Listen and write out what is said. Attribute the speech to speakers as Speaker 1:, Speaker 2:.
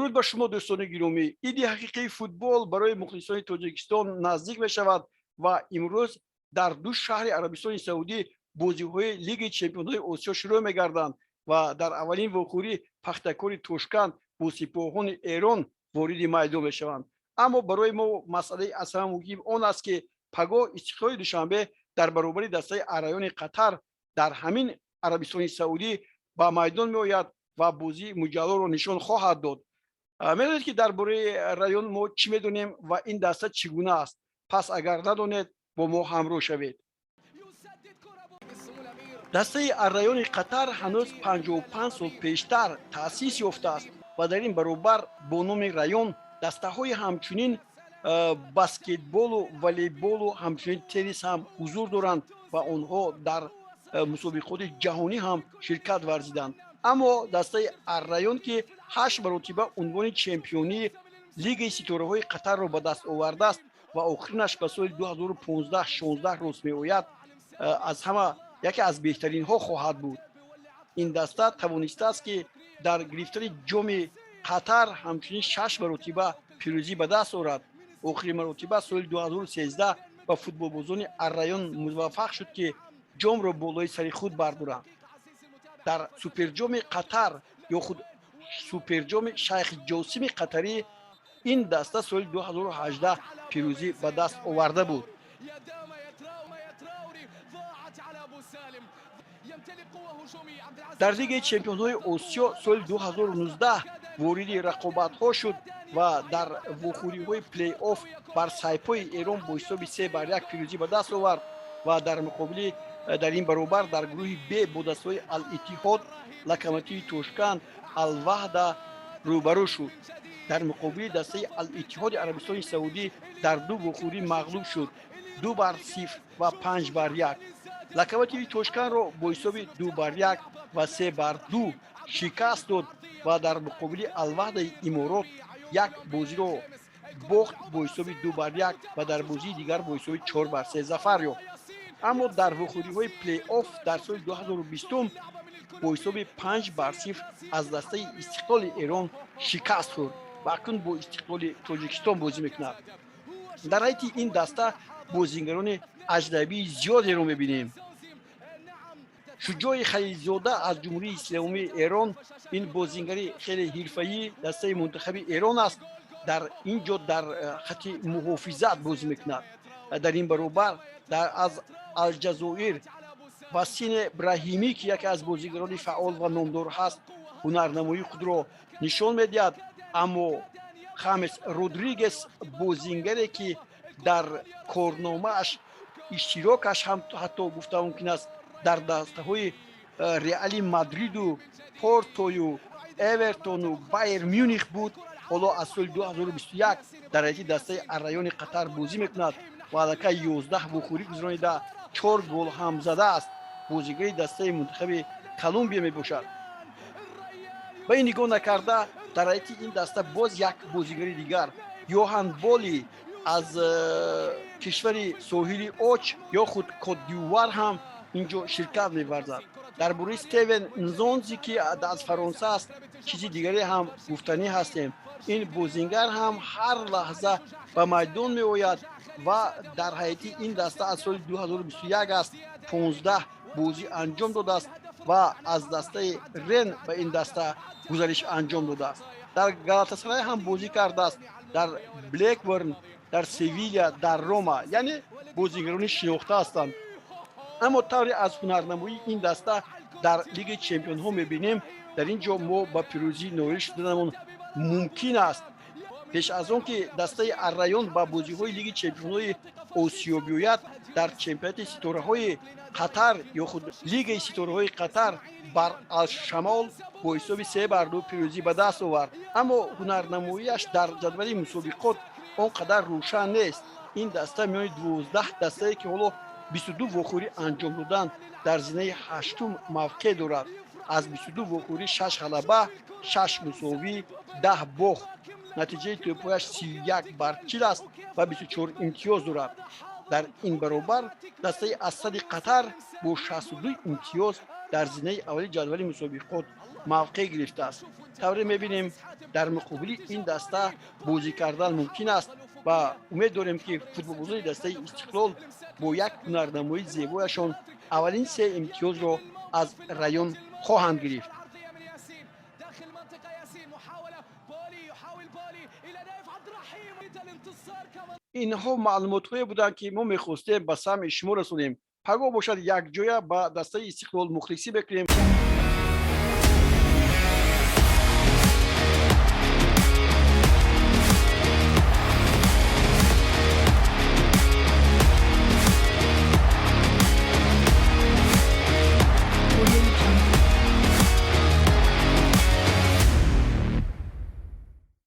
Speaker 1: درود بر شما دوستان گرامی. ایدی حقیقی فوتبال برای مخلصان تاجیکستان نزدیک می شود و امروز در دو شهر عربستان سعودی بازی‌های لیگ چمپیون‌های آسیا شروع می‌گردند و در اولین وقوعی پختکور توشکان با سپاهان ایران وارد میدان می‌شوند. اما برای ما مسئله اصلا مهم آن است که پگاه استقلال دوشنبه در برابر دسته ارایان قطر در همین عربستان سعودی با میدان می‌آید و بازی مجلل را نشان خواهد داد. می‌دانید که درباره رایون ما چی می‌دونیم و این دسته چگونه است؟ پس اگر ندانید با ما همراه شوید. دسته الرایان قطر هنوز 55 سال پیشتر تأسیس یافته است و در این برابر با نام رایون دسته‌های همچنین بسکتبال و والیبال و همچنین تنیس هم حضور دارند و آنها در مسابقات جهانی هم شرکت ورزیدند. اما دسته الرایون که 8 مرتبه عنوان چمپیونی لیگ ستاره‌های قطر را به دست آورده است و آخرینش به سال 2015-16 رسمی می‌آید، از همه یکی از بهترین ها خواهد بود. این دسته توانسته است که در گرفتن جام قطر همچنین 6 مرتبه پیروزی به دست آورد. آخرین مرتبه سال 2013 با فوتبالبازان الرایون موفق شد که جام را بالای سر خود بردارند. در سوپر جام قطر یا خود سوپر جام شیخ جاسم قطری این دسته سال 2018 پیروزی به دست آورده بود. در لیگ چمپیون‌های آسیا سال 2019 وارد رقابت‌ها شد و در وقوعی‌های پلی آف بر سایپای ایران با حساب 3-1 پیروزی به دست آورد و در مقابل در این برابر در گروه ب با دسته‌های الاتحاد، لوکوموتیو توشکان، الوحده روبرو شد. در مقابل دسته الاتحاد عربستان سعودی در دو وقوعی مغلوب شد، 2-0 و 5-1. لوکوموتیو توشکان را با حساب 2-1 و 3-2 شکست داد و در مقابل الوحده امارات یک بازی را باخت با حساب 2-1 و در بازی دیگر با حساب 4-3 ظفر یافت. اما در وقوعی‌های پلی آف در سال 2020 با حساب 5-0 از دسته استقلال ایران شکست خورد و اکنون با استقلال تاجیکستان بازی میکند. در حیط این دسته بازیگران اجنبی زیادی رو میبینیم. شجاع خلیلزاده از جمهوری اسلامی ایران، این بازیگری خیلی حرفه‌ای دسته منتخب ایران است. در اینجا در خط محافظت بازی میکند. در این برابر از الجزایر وسیم ابراهیمی که یکی از بازیگران فعال و نامدار هست هنرنمایی خود را نشان میدهد. اما خامس رودریگز بازیگری که در کارنامه‌اش اشتراکش هم حتی گفته ممکن است در دسته‌های رئال مادرید و پورتو و اورتون و بایر میونخ بود، حالا از سال 2021 در حیط دسته الرایان قطر بازی میکند و الکی 11 وقوعی گذرانیده 4 گل هم زده است. بازیگری دسته منتخب کلمبیا میباشد. با این نگاه نکرده در حیط این دسته باز یک بازیگری دیگر یوهان بولی از کشور ساحلی اوچ یا خود کت دیوار هم اینجا شرکت می‌ورزد. در باره استیون نزونزی که از فرانسه است چیزی دیگری هم گفتنی هستیم. این بازیگر هم هر لحظه به میدان می‌آید و در حیط این دسته از سال 2021 است 15 بازی انجام داده است و از دسته رن به این دسته گزارش انجام داده است. در گالاتاسرای هم بازی کرده است، در بلکبرن، در سویلیا، در روما، یعنی بازیگران شناخته هستند. اما طوری از هنرنمایی این دسته در لیگ چمپیون ها میبینیم. در اینجا ما با پیروزی نویل شدنمون ممکن است. پیش از اون که دسته الرایون با بازی های لیگ چمپیون های آسیا بیاید، در چمپیونات ستاره های قطر یا خود لیگ ستاره های قطر بر الشمال با حساب 3-2 پیروزی به دست آورد. اما هنرنماییش در جدول مسابقات آنقدر روشن نیست. این دسته میان 12 دسته که حالا 22 وقوعی انجام دادن در زینه هشتم موقع دارد. از 22 وقوعی 6 غلبه، 6 مساوی، 10 باخت. نتیجه توپ‌هایش 31-40 است و 24 امتیاز دارد. در این برابر دسته اسد قطر با 62 امتیاز در زینه اولی جدول مسابقات موقع گرفته است. طوری می‌بینیم در مقابل این دسته بازی کردن ممکن است و امید داریم که فوتبال‌بازان دسته استقلال با یک هنرنمایی زیبایشان اولین 3 امتیاز را از رایون خواهند گرفت. اینها معلومات‌هایی بودند که ما می‌خواستیم به سمع شما رسونیم. پگاه باشد یک جای به دسته استقلال مخلصی بکنیم.